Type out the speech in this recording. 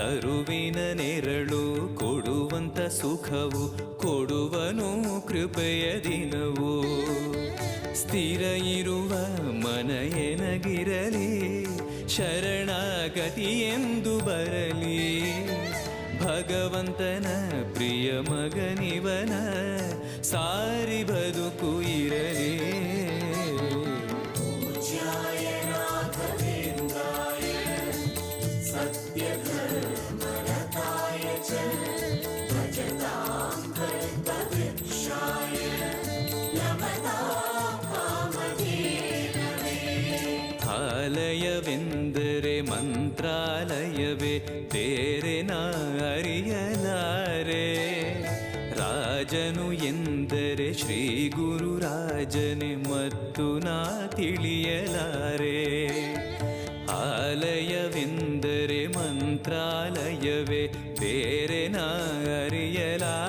ಅರುವಿನ ನೆರಳು ಕೊಡುವಂತ ಸುಖವು ಕೊಡುವನು ಕೃಪೆಯ ದಿನವು. ಸ್ಥಿರ ಇರುವ ಮನ ಎನಗಿರಲಿ ಶರಣಾಗತಿ ಎಂದು ಬರಲಿ. ಭಗವಂತನ ಪ್ರಿಯ ಮಗನಿವನ ಸಾರಿ ಬದುಕು ಇರಲಿ. ಆಲಯವೆಂದರೆ ಮಂತ್ರಾಲಯವೇ ಬೇರೆ ನಾ ಅರಿಯಲಾರೆ. ರಾಜನು ಎಂದರೆ ಶ್ರೀ ಗುರು ರಾಜನೇ ಮತ್ತು ನಾ ತಿಳಿಯಲಾರೆ. ಆಲಯವೆಂದರೆ ಮಂತ್ರಾಲಯವೇ ಬೇರೆ ನಾ ಅರಿಯಲಾರೆ.